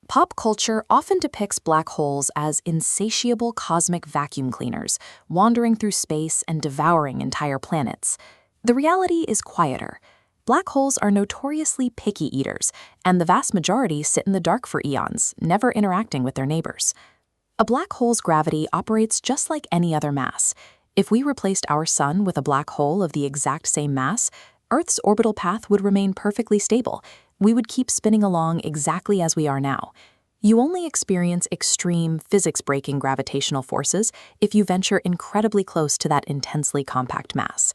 Pop culture often depicts black holes as insatiable cosmic vacuum cleaners, wandering through space and devouring entire planets. The reality is quieter. Black holes are notoriously picky eaters, and the vast majority sit in the dark for eons, never interacting with their neighbors. A black hole's gravity operates just like any other mass. If we replaced our sun with a black hole of the exact same mass, Earth's orbital path would remain perfectly stable. We would keep spinning along exactly as we are now. You only experience extreme, physics-breaking gravitational forces if you venture incredibly close to that intensely compact mass.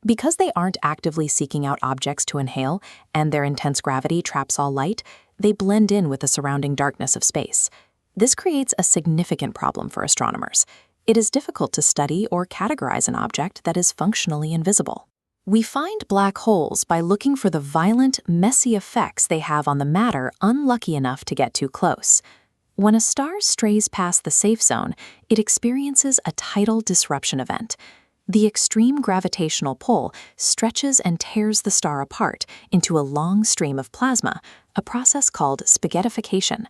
Because they aren't actively seeking out objects to inhale, and their intense gravity traps all light, they blend in with the surrounding darkness of space. This creates a significant problem for astronomers. It is difficult to study or categorize an object that is functionally invisible. We find black holes by looking for the violent, messy effects they have on the matter unlucky enough to get too close. When a star strays past the safe zone, it experiences a tidal disruption event. The extreme gravitational pull stretches and tears the star apart into a long stream of plasma, a process called spaghettification.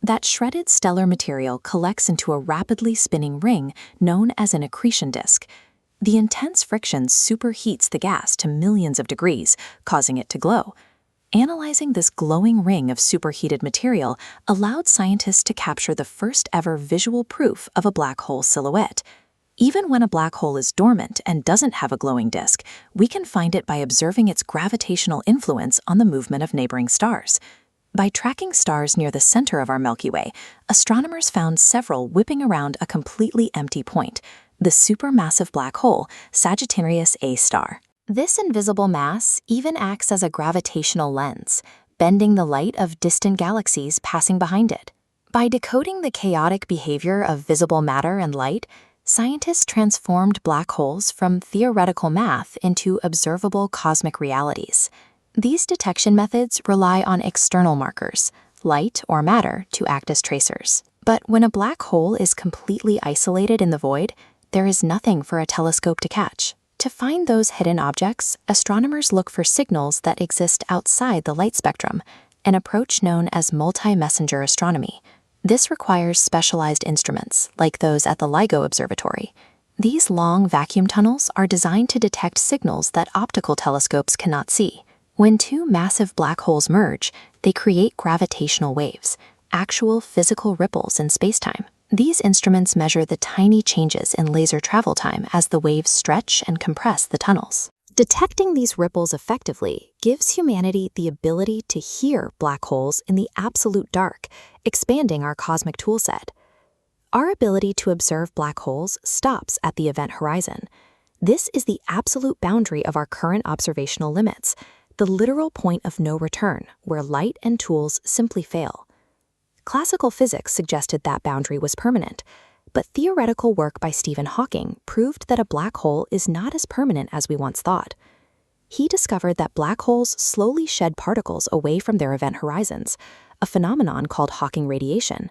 That shredded stellar material collects into a rapidly spinning ring known as an accretion disk. The intense friction superheats the gas to millions of degrees, causing it to glow. Analyzing this glowing ring of superheated material allowed scientists to capture the first ever visual proof of a black hole silhouette. Even when a black hole is dormant and doesn't have a glowing disk, we can find it by observing its gravitational influence on the movement of neighboring stars. By tracking stars near the center of our Milky Way, astronomers found several whipping around a completely empty point, the supermassive black hole, Sagittarius A star. This invisible mass even acts as a gravitational lens, bending the light of distant galaxies passing behind it. By decoding the chaotic behavior of visible matter and light, scientists transformed black holes from theoretical math into observable cosmic realities. These detection methods rely on external markers, light or matter, to act as tracers. But when a black hole is completely isolated in the void, there is nothing for a telescope to catch. To find those hidden objects, astronomers look for signals that exist outside the light spectrum, an approach known as multi-messenger astronomy. This requires specialized instruments, like those at the LIGO Observatory. These long vacuum tunnels are designed to detect signals that optical telescopes cannot see. When two massive black holes merge, they create gravitational waves, actual physical ripples in spacetime. These instruments measure the tiny changes in laser travel time as the waves stretch and compress the tunnels. Detecting these ripples effectively gives humanity the ability to hear black holes in the absolute dark, expanding our cosmic toolset. Our ability to observe black holes stops at the event horizon. This is the absolute boundary of our current observational limits, the literal point of no return, where light and tools simply fail. Classical physics suggested that boundary was permanent, but theoretical work by Stephen Hawking proved that a black hole is not as permanent as we once thought. He discovered that black holes slowly shed particles away from their event horizons, a phenomenon called Hawking radiation.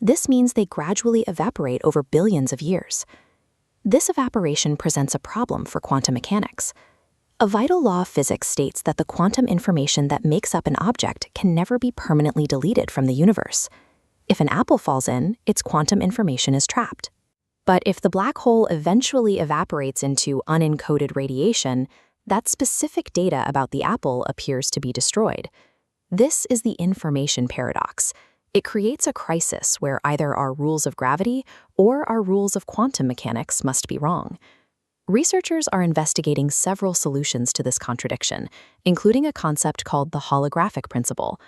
This means they gradually evaporate over billions of years. This evaporation presents a problem for quantum mechanics. A vital law of physics states that the quantum information that makes up an object can never be permanently deleted from the universe. If an apple falls in, its quantum information is trapped. But if the black hole eventually evaporates into unencoded radiation, that specific data about the apple appears to be destroyed. This is the information paradox. It creates a crisis where either our rules of gravity or our rules of quantum mechanics must be wrong. Researchers are investigating several solutions to this contradiction, including a concept called the holographic principle.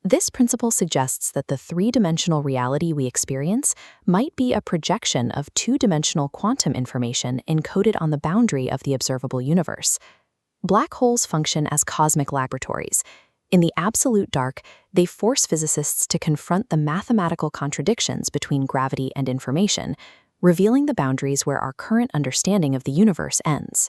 This principle suggests that the three-dimensional reality we experience might be a projection of two-dimensional quantum information encoded on the boundary of the observable universe. Black holes function as cosmic laboratories. In the absolute dark, they force physicists to confront the mathematical contradictions between gravity and information, revealing the boundaries where our current understanding of the universe ends.